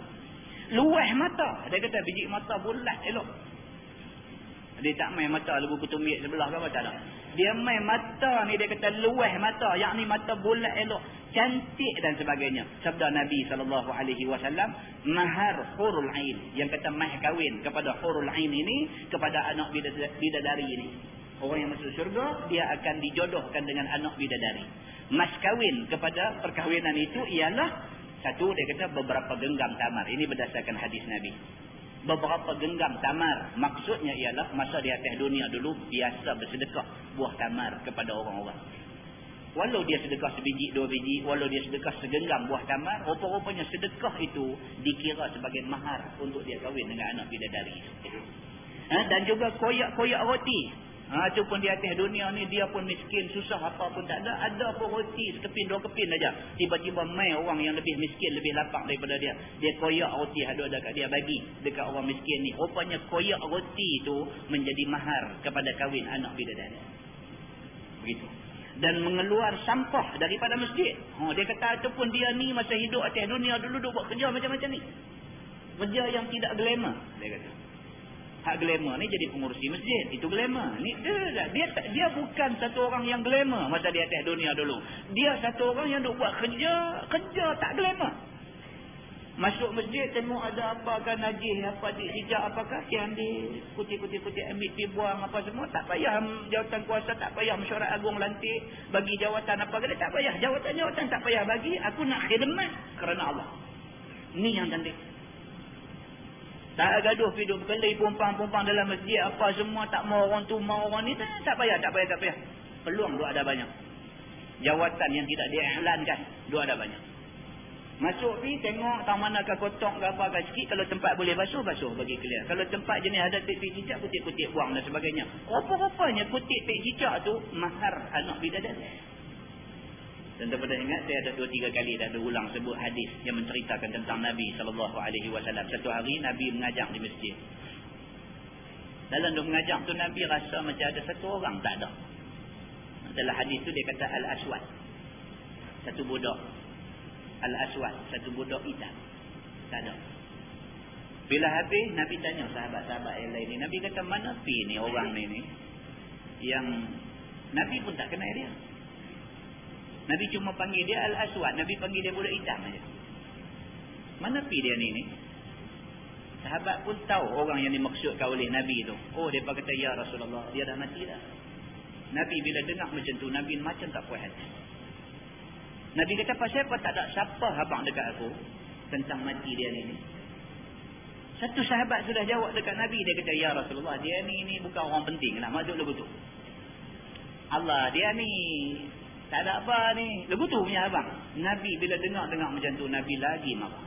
Luah mata, dia kata biji mata bulat elok. Dia tak main mata lebu ketumbik sebelah ke apa, tak ada. Dia main mata ni, dia kata luah mata, yakni mata bulat elok, cantik dan sebagainya. Sabda Nabi SAW, mahar hurul ain, yang kata mah kahwin kepada hurul ain ini, kepada anak bidadari ini. Orang yang masuk syurga, dia akan dijodohkan dengan anak bidadari. Mas kahwin kepada perkahwinan itu ialah satu, dia kata beberapa genggam tamar. Ini berdasarkan hadis Nabi. Beberapa genggam tamar, maksudnya ialah masa di atas dunia dulu biasa bersedekah buah tamar kepada orang-orang. Walau dia sedekah sebiji, dua biji, walau dia sedekah segenggam buah tamar, rupa-rupanya sedekah itu dikira sebagai mahar untuk dia kahwin dengan anak bidadari. Dan juga koyak-koyak roti. Itu pun di atas dunia ni dia pun miskin, susah apa pun tak ada. Ada pun roti sekepin, dua kepin aja. Tiba-tiba mai orang yang lebih miskin, lebih lapang daripada dia. Dia koyak roti ada dekat dia, bagi dekat orang miskin ni. Rupanya koyak roti itu menjadi mahar kepada kahwin anak bidadari. Begitu. Dan mengeluar sampah daripada masjid. Dia kata ataupun dia ni masa hidup atas dunia dulu duk buat kerja macam-macam ni. Kerja yang tidak glamour, dia kata. Hak glamour ni jadi pengurusi masjid. Itu glamour. Ni dia bukan satu orang yang glamour masa di atas dunia dulu. Dia satu orang yang duk buat kerja tak glamour. Masuk masjid tengok ada apa kan najis, apa hijab apakah, dia ambil kuti-kuti ambil pergi buang apa semua. Tak payah jawatan kuasa, tak payah mesyuarat agung lantik bagi jawatan apa kali, tak payah. Jawatan tak payah bagi. Aku nak khidmat kerana Allah. Ni yang cantik. Tak gaduh hidup berkelahi pumpang-pumpang dalam masjid apa semua, tak mau orang tu mau orang ni, tak payah. Peluang duk ada banyak. Jawatan yang tidak diiklankan duk ada banyak. Masuk pergi tengok tahu manakah kotak ke apa ke sikit. Kalau tempat boleh basuh bagi clear. Kalau tempat jenis ada tik cicak, kutik-kutik buang dan sebagainya. Rupa-rupanya kutik tik cicak tu mahar anak bidadari. Dan daripada ingat saya ada 2-3 kali dah berulang sebut hadis yang menceritakan tentang Nabi SAW. Satu hari Nabi mengajak di masjid. Dalam dia mengajak tu Nabi rasa macam ada satu orang tak ada. Dalam hadis tu dia kata Al-Aswad, satu budak. Al-Aswad, satu budak hitam, tak ada. Bila habis Nabi tanya sahabat-sahabat yang lain ni, Nabi kata mana pi ni orang ni yang Nabi pun tak kenal dia. Nabi cuma panggil dia Al-Aswad. Nabi panggil dia budak hitam saja. Mana pi dia ni? Sahabat pun tahu orang yang dimaksudkan oleh Nabi tu. Oh, mereka kata, ya Rasulullah, dia dah mati dah. Nabi bila dengar macam tu, Nabi macam tak puas hati. Nabi kata, pasal apa tak ada siapa habang dekat aku tentang mati dia ni? Satu sahabat sudah jawab dekat Nabi. Dia kata, ya Rasulullah, dia ni bukan orang penting lah. Maksud lebutu. Allah, dia ni tak ada apa ni. Lebutu punya abang. Nabi bila dengar macam tu, Nabi lagi marah.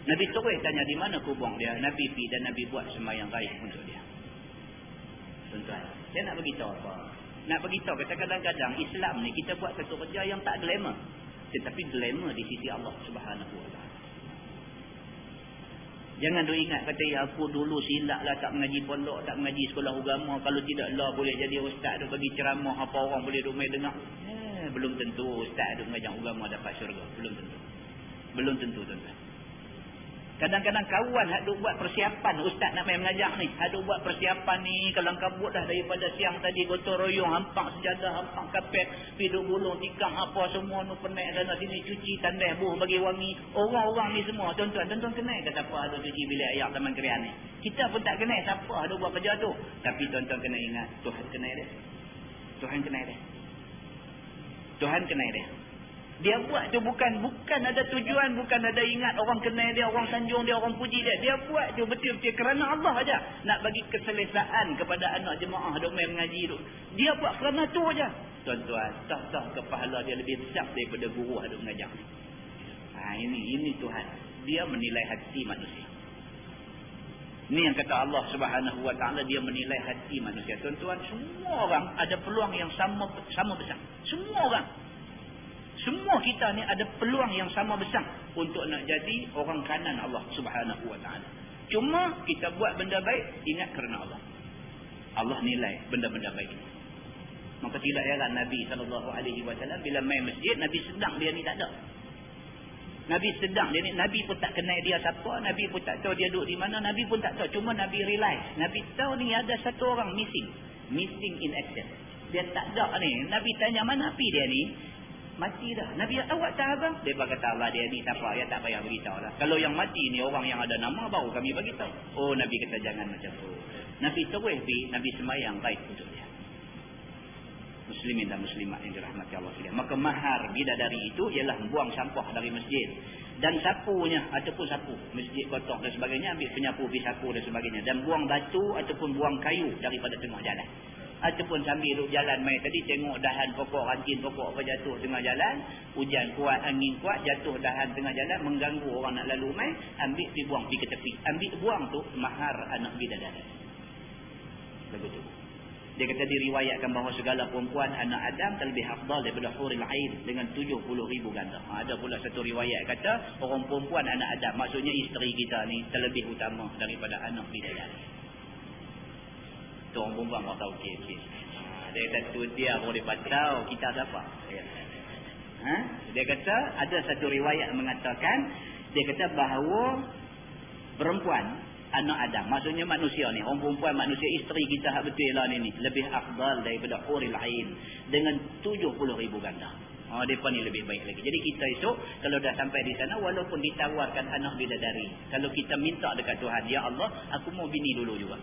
Nabi terus tanya di mana kubur dia. Nabi pergi dan Nabi buat sembahyang gaib untuk dia. Tuan-tuan, saya nak beritahu apa? Nak beritahu kata kadang-kadang Islam ni kita buat satu kerja yang tak glamour. Tetapi glamour di sisi Allah Subhanahu Wa Taala. Jangan duk ingat kata ya aku dulu silap lah tak mengaji pondok, tak mengaji sekolah agama, kalau tidak lah boleh jadi ustaz duk bagi ceramah apa orang boleh duk main dengar. Belum tentu ustaz duk mengajar agama dapat syurga, belum tentu. Belum tentu tuan-tuan. Kadang-kadang kawan hak duk buat persiapan ustaz nak main mengajar ni, hak duk buat persiapan ni kalau kabut dah daripada siang tadi gotong royong hampak sejadah, hampak kapet, pi duk gulung tikam apa semua nu penek sana sini cuci tandas buh bagi wangi. Orang-orang ni semua tuan-tuan kenal ke siapa ada cuci bilik air Taman Krian ni? Kita pun tak kenal siapa ada buat kerja tu. Tapi tuan-tuan kena ingat Tuhan kenal dia. Tuhan kenal dia. Tuhan kenal dia. Dia buat tu bukan ada tujuan, bukan ada ingat orang kenal dia, orang sanjung dia, orang puji dia. Dia buat tu betul-betul kerana Allah aja. Nak bagi keselesaan kepada anak jemaah dok main mengaji tu. Dia buat kerana tu aja. Tuan-tuan, tak ke pahala dia lebih besar daripada guru dok mengajar. Ini Tuhan. Dia menilai hati manusia. Ini yang kata Allah Subhanahu Wa Taala, dia menilai hati manusia. Tuan-tuan, semua orang ada peluang yang sama besar. Semua orang. Semua kita ni ada peluang yang sama besar untuk nak jadi orang kanan Allah Subhanahu Wa Taala. Cuma kita buat benda baik, ingat kerana Allah. Allah nilai benda-benda baik. Maka tidak heran Nabi SAW bila main masjid, Nabi sedang dia ni tak ada. Nabi sedang dia ni, Nabi pun tak kenal dia siapa, Nabi pun tak tahu dia duduk di mana, Nabi pun tak tahu. Cuma Nabi realize, Nabi tahu ni ada satu orang missing in action. Dia tak ada ni. Nabi tanya, mana api dia ni? Mati dah. Nabi, awak tahu abang? Dia kata, Allah dia ni siapa? Ya tak payah beritahu lah. Kalau yang mati ni orang yang ada nama, baru kami beritahu. Oh, Nabi kata jangan macam tu. Nabi terus pergi, Nabi sembahyang baik untuk dia. Muslimin dan muslimat yang dirahmati Allah sekalian. Maka mahar bidadari itu ialah buang sampah dari masjid. Dan sapunya, ataupun sapu. Masjid kotor dan sebagainya, ambil penyapu, pergi sapu dan sebagainya. Dan buang batu ataupun buang kayu daripada tengah jalan. Ataupun sambil duduk jalan main tadi, tengok dahan pokok, ranting pokok apa jatuh tengah jalan. Hujan kuat, angin kuat, jatuh dahan tengah jalan, mengganggu orang nak lalu main. Ambil, pergi buang, pergi ke tepi. Ambil buang tu, mahar anak bidadari. Begitu. Dia kata diriwayatkan bahawa segala perempuan anak Adam terlebih afdal daripada huril ain dengan 70,000 ganda. Ada pula satu riwayat kata orang perempuan anak Adam, maksudnya isteri kita ni terlebih utama daripada anak bidadari. Tu orang perempuan tak tahu okey. Dia kata tu dia baru dia tahu kita siapa. Dia kata ada satu riwayat mengatakan, dia kata bahawa perempuan anak Adam, maksudnya manusia ni, orang perempuan manusia, isteri kita hak betul lah ni lebih afdal daripada huril ain dengan 70,000 ganda. Mereka ni lebih baik lagi. Jadi kita esok kalau dah sampai di sana, walaupun ditawarkan anak bidadari, kalau kita minta dekat Tuhan, ya Allah aku mau bini dulu juga,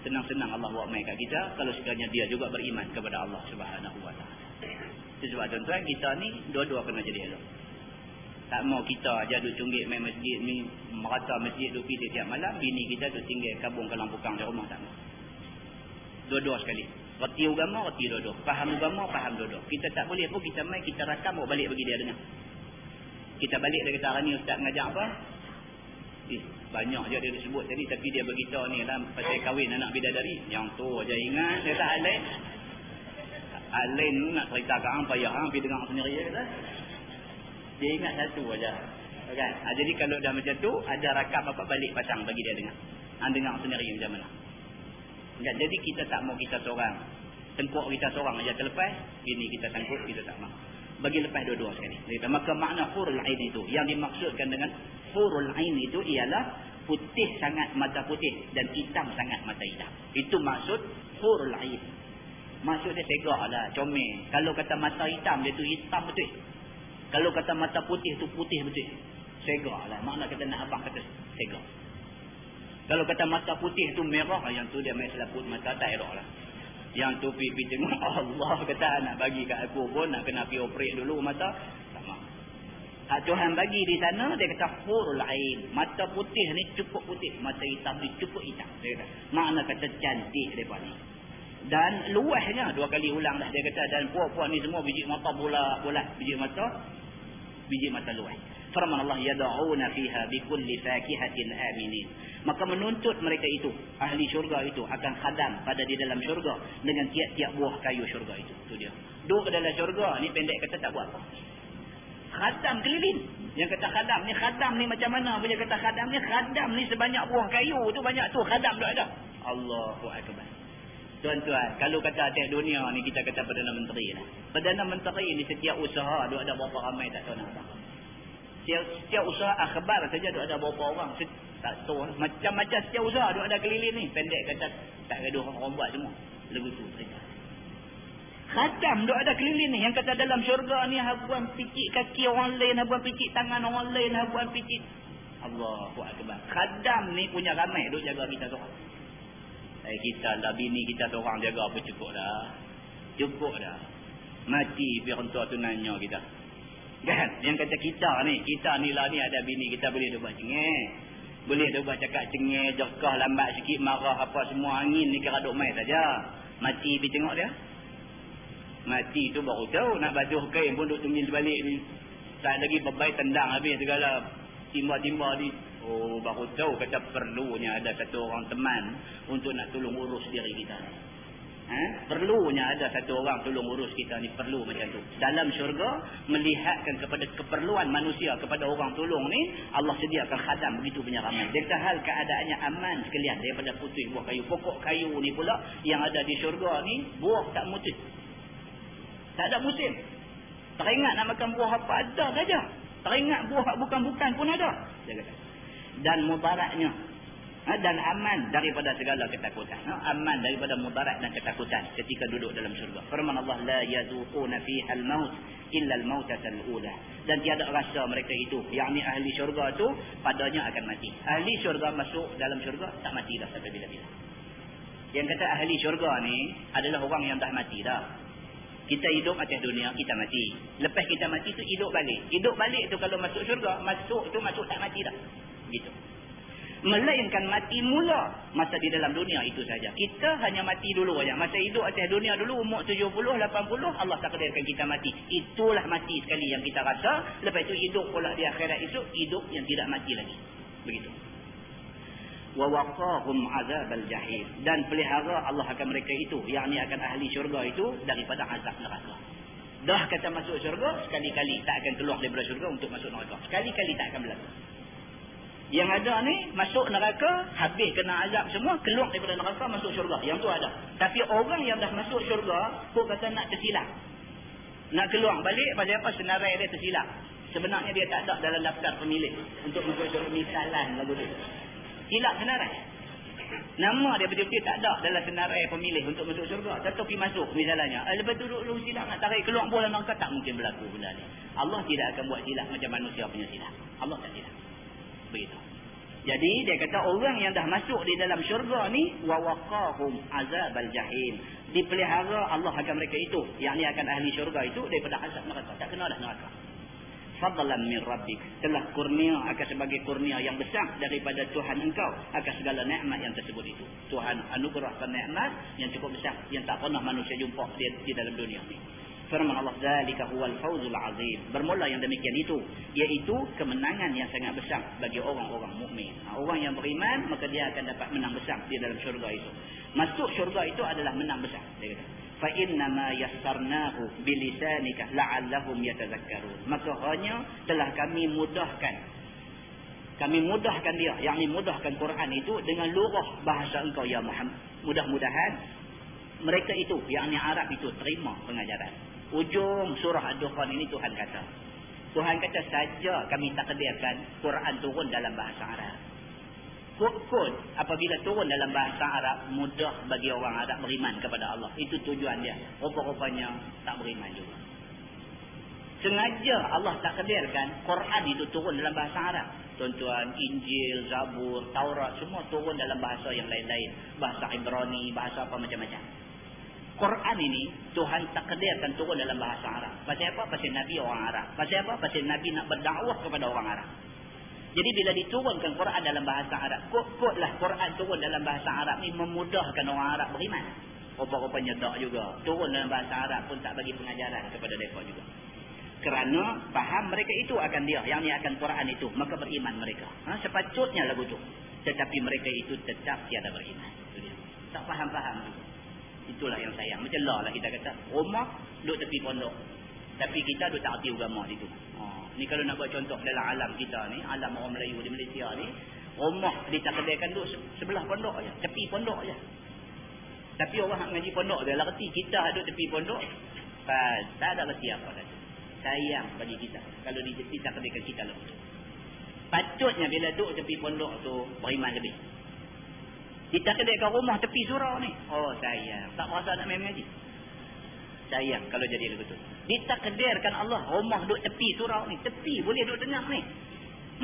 senang-senang Allah buat main kat kita kalau sekiranya dia juga beriman kepada Allah Subhanahu wa taala. Sebab tuan-tuan, kita ni dua-dua kena jadi elok. Tak mau kita aja duduk cunggit main masjid ni, merata masjid duduk pergi setiap malam, bini kita duduk tinggal kabung kalang pukang di rumah, tak mau. Dua-dua sekali. Reti agama, reti dua-dua. Faham agama, faham dua-dua. Kita tak boleh pun kita main, kita rakam, bawa balik bagi dia dengar. Kita balik dia kata, hari ni ustaz mengajar apa? Banyak je dia disebut tadi, tapi dia beritahu ni lah pasal kahwin anak bidadari. Yang tu aja ingat, dia tak alain. Alain nak cerita ke hang, payah hang pergi dengar sendiri je kata. Dia ingat satu aja. Kan? Jadi kalau dah macam tu, ada rakam apa balik pasang bagi dia dengar. Hang dengar sendiri macam mana. Kan? Jadi kita tak mau kita seorang. Tengkuk kita seorang aja terlepas, bini kita tangkut, kita tak mau. Bagi lepas dua-dua sekali. Maka makna hurul ain itu, yang dimaksudkan dengan hurul ain itu ialah putih sangat mata putih dan hitam sangat mata hitam. Itu maksud hurul ain. Maksud dia segak lah, comel. Kalau kata mata hitam, dia tu hitam betul. Kalau kata mata putih tu putih betul. Segak lah. Makna kata nak abang kata segak. Kalau kata mata putih tu merah, yang tu dia main selaput mata, tak elok lah. Yang tu pergi tengok, Allah kata nak bagi kat aku pun, nak kena pergi operate dulu mata. Tak mahu. Tuhan bagi di sana, dia kata hurul ain. Mata putih ni cukup putih. Mata hitam ni cukup hitam. Dia kata. Makna kata cantik mereka ni. Dan luahnya, dua kali ulang dah. Dia kata, dan puak-puak ni semua biji mata bulat. Biji mata luah. Firman Allah, yad'una fiha bikulli fakihatin aminin. Maka menuntut mereka itu, ahli syurga itu, akan khadam pada di dalam syurga dengan tiap-tiap buah kayu syurga itu. Itu dia. Duduk dalam syurga ni, pendek kata tak buat apa. Khadam keliling. Yang kata khadam ni macam mana punya kata khadam ni sebanyak buah kayu tu, banyak tu khadam tak ada. Allahu akbar. Tuan-tuan, kalau kata atas dunia ni kita kata Perdana Menteri lah. Perdana Menteri ni setiap usaha dia ada berapa ramai tak tahu nak apa. Setiap usaha akhbar saja dia ada berapa orang. Tak tahu. Macam-macam setiap usaha dia ada keliling ni. Pendek kata tak ada orang buat semua. Begitu cerita. Khatam dia ada keliling ni. Yang kata dalam syurga ni habuan picit kaki orang lain, habuan picit tangan orang lain, habuan picit. Allahu akbar. Khadam ni punya ramai duk jaga kita seorang. Kita lah bini kita seorang jaga apa cukup dah. Mati biar orang tu nanya kita. Kan? Yang kata kita ni lah ni ada bini kita boleh dia buat cengeng. Boleh dia buat cakap cengeng, jokah lambat sikit, marah apa semua, angin ni kira duk main saja. Mati pergi tengok dia. Mati tu baru tahu nak basuh kain pun duk tumil balik ni. Tak lagi berbaik tendang habis segala timba-timba ni. Oh, baru tahu kata perlunya ada satu orang teman untuk nak tolong urus diri kita. Perlunya ada satu orang tolong urus kita ni, perlu macam tu. Dalam syurga, melihatkan kepada keperluan manusia kepada orang tolong ni, Allah sediakan khadam begitu punya ramai. Dia hal keadaannya aman sekalian daripada putus buah kayu. Pokok kayu ni pula yang ada di syurga ni, buah tak mutus. Tak ada musim. Teringat nak makan buah apa, ada saja. Teringat buah bukan-bukan pun ada. Dia kata. Dan mudaratnya, dan aman daripada segala ketakutan. Aman daripada mudarat dan ketakutan ketika duduk dalam syurga. Firman Allah, la yazuquna fiha al-maut illa al-mautatal ula. Dan tiada rasa mereka itu, yakni ahli syurga tu padanya akan mati. Ahli syurga masuk dalam syurga tak mati dah sampai bila-bila. Yang kata ahli syurga ni adalah orang yang dah mati dah. Kita hidup atas dunia, kita mati. Lepas kita mati tu hidup balik. Hidup balik tu kalau masuk syurga, masuk tak mati dah. Gitu. Melainkan mati mula masa di dalam dunia itu saja. Kita hanya mati dulu saja. Masa hidup atas dunia dulu, umur 70, 80, Allah takdirkan kita mati. Itulah mati sekali yang kita rasa. Lepas itu hidup pula di akhirat itu, hidup yang tidak mati lagi. Begitu. Wa waqahum azabal jahim. Dan pelihara Allah akan mereka itu, yakni akan ahli syurga itu, daripada azab neraka. Dah kata masuk syurga, sekali-kali tak akan keluar daripada syurga untuk masuk neraka. Sekali-kali tak akan berlaku. Yang ada ni, masuk neraka, habis kena azab semua, keluar daripada neraka, masuk syurga. Yang tu ada. Tapi orang yang dah masuk syurga, kok kata nak tersilap. Nak keluar balik, pasal apa? Senarai dia tersilap. Sebenarnya dia tak ada dalam daftar pemilih untuk masuk syurga. Misalan lagu tu. Silap senarai. Nama dia betul-betul tak ada dalam senarai pemilih untuk masuk syurga. Tetapi masuk misalnya. Lepas tu duduk silap nak tarik keluar bola neraka, tak mungkin berlaku benda ni. Allah tidak akan buat silap macam manusia punya silap. Allah tak silap. Begitu. Jadi dia kata orang yang dah masuk di dalam syurga ni, wa waqahum azabal jahim. Dipelihara Allah akan mereka itu, yakni akan ahli syurga itu daripada azab neraka. Tak kena dah neraka. Fadlan min rabbik, telah kurnia akan sebagai kurnia yang besar daripada Tuhan engkau akan segala nikmat yang tersebut itu. Tuhan anugerahkan nikmat yang cukup besar yang tak pernah manusia jumpa di dalam dunia ni. Firman Allah, zalika huwal fawzul azim. Bermula yang demikian itu, iaitu kemenangan yang sangat besar bagi orang-orang mukmin. Orang yang beriman, maka dia akan dapat menang besar di dalam syurga itu. Masuk syurga itu adalah menang besar. Dia kata, fa inna ma yassarnahu bilisanika la'allahum yatazakkarun. Maka hanya telah kami mudahkan dia, yakni mudahkan Quran itu dengan lurah bahasa engkau ya Muhammad. Mudah-mudahan mereka itu, yakni Arab itu, terima pengajaran. Ujung surah Ad-Dukhan ini Tuhan kata saja kami takdirkan Quran turun dalam bahasa Arab. Kod apabila turun dalam bahasa Arab, mudah bagi orang Arab beriman kepada Allah. Itu tujuan dia. Rupa-rupanya tak beriman juga. Sengaja Allah takdirkan Quran itu turun dalam bahasa Arab. Tuan-tuan, Injil, Zabur, Taurat, semua turun dalam bahasa yang lain-lain. Bahasa Ibrani, bahasa apa macam-macam. Quran ini Tuhan takdirkan turun dalam bahasa Arab. Pasal apa? Pasal Nabi orang Arab. Pasal apa? Pasal Nabi nak berdakwah kepada orang Arab. Jadi bila diturunkan Quran dalam bahasa Arab, kod-kodlah Quran turun dalam bahasa Arab ni memudahkan orang Arab beriman. Rupa-rupanya tak juga. Turun dalam bahasa Arab pun tak bagi pengajaran kepada mereka juga. Kerana faham mereka itu akan dia, yang ni akan Quran itu, maka beriman mereka. Sepatutnya lagu tu. Tetapi mereka itu tetap tiada beriman. Itu dia. Tak faham-faham juga. Itulah yang sayang. Macam lah kita kata, rumah duduk tepi pondok. Tapi kita duduk tak arti agama situ. Ni kalau nak buat contoh dalam alam kita ni, alam orang Melayu di Malaysia ni, rumah ditakdirkan duduk sebelah pondok aja, tepi pondok aja. Tapi orang nak ngaji pondok dia lah reti. Kita duduk tepi pondok, tak ada reti apa tadi. Sayang bagi kita kalau ditakdirkan kita lah betul. Patutnya bila duduk tepi pondok tu beriman lebih. Ditakdirkan rumah tepi surau ni, oh sayang, tak rasa nak main ngaji. Sayang kalau jadi begitu. Ditakdirkan Allah rumah duduk tepi surau ni, tepi boleh duduk dengar ni.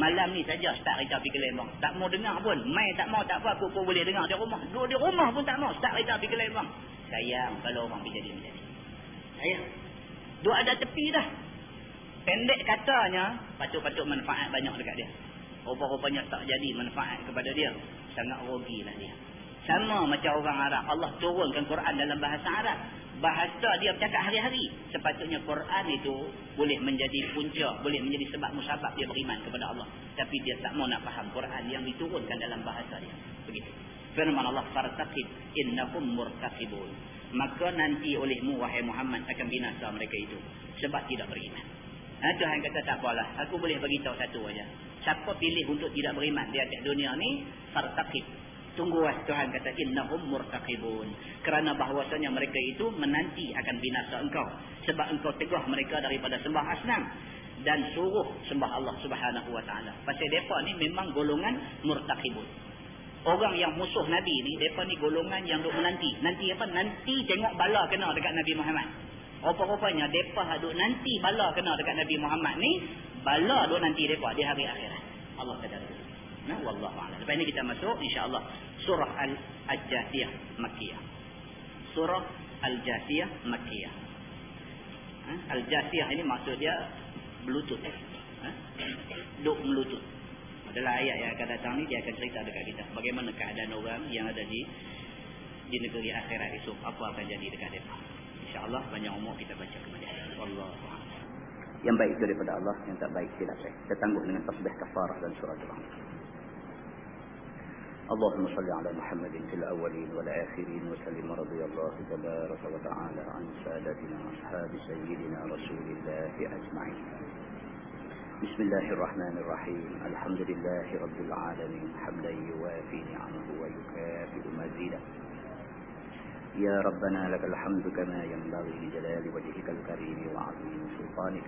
Malam ni saja start kereta pergi ke Lembang, tak mau dengar pun, mai tak mau tak apa, aku pun boleh dengar di rumah. Duduk di rumah pun tak mau, start kereta pergi ke Lembang. Sayang kalau orang pergi jadi macam ni. Sayang. Duduk ada tepi dah. Pendek katanya, patut-patut manfaat banyak dekat dia. Rupa-rupanya tak jadi manfaat kepada dia. Sangat rugilah dia. Sama macam orang Arab. Allah turunkan Quran dalam bahasa Arab. Bahasa dia bercakap hari-hari. Sepatutnya Quran itu boleh menjadi punca, boleh menjadi sebab musabab dia beriman kepada Allah. Tapi dia tak mau nak faham Quran yang diturunkan dalam bahasa dia. Begitu. Firman Allah, fartaqib innahum murtaqibun. maka nanti olehmu wahai Muhammad akan binasa mereka itu sebab tidak beriman. Tuhan kata tak apalah, aku boleh bagi tahu satu aja. Siapa pilih untuk tidak beriman di atas dunia ni, fartaqib, tunggulah. Tuhan kata innahum murtaqibun, kerana bahawasanya mereka itu menanti akan binasa engkau sebab engkau tegah mereka daripada sembah asnam dan suruh sembah Allah Subhanahu wa taala. Pasal depa ni memang golongan murtaqibun. Orang yang musuh Nabi ni, mereka ni golongan yang duk menanti. Nanti apa? Nanti tengok bala kena dekat Nabi Muhammad. Rupa-rupanya mereka duk nanti bala kena dekat Nabi Muhammad ni. Bala duk nanti mereka di hari akhirat. Allah kata begitu. Nah, wallahu a'lam. Lepas ni kita masuk insya-Allah surah Al-Jathiyah Makkiyah. Surah Al-Jathiyah Makkiyah. Al-Jathiyah ini maksud dia berlutut. Duk melutut. Dalam ayat yang akan datang ni dia akan cerita dekat kita bagaimana keadaan orang yang ada di negeri akhirat esok, apa akan jadi dekat mereka. Insya-Allah banyak umur kita baca kemudian. Wallahu a'lam. Yang baik itu daripada Allah, yang tak baik tidak baik. Kita tangguh dengan tasbih kafarah dan surah al-Rahman. Allahumma salli ala Muhammadin fil awwalin wal akhirin wa sallim radhiyallahu tabaraka wa ta'ala an sadatina ashabi sayyidina Rasulillah ajma'in. بسم الله الرحمن الرحيم الحمد لله رب العالمين حمدا يوافي نعمه ويكافئ مزيدا يا ربنا لك الحمد كما ينبغي لجلال وجهك الكريم وعظيم سلطانك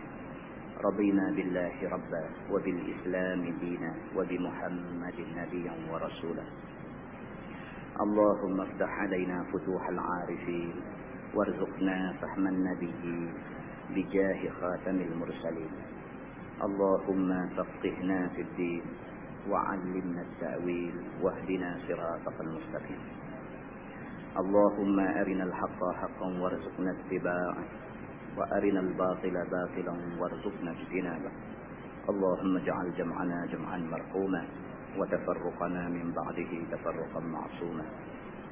رضينا بالله ربا وبالإسلام دينا وبمحمد نبيا ورسولا اللهم افتح علينا فتوح العارفين وارزقنا فهم النبيين بجاه خاتم المرسلين اللهم فقهنا في الدين وعلمنا التأويل واهدنا صراطك المستقيم اللهم أرنا الحق حقا وارزقنا اتباعه وأرنا الباطل باطلا وارزقنا اجتنابه اللهم اجعل جمعنا جمعا مرحوما وتفرقنا من بعده تفرقا معصوما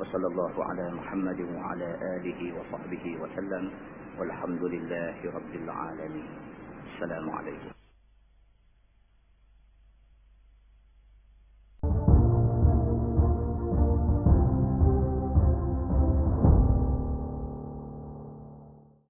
وصلى الله على محمد وعلى آله وصحبه وسلم والحمد لله رب العالمين. السلام عليكم.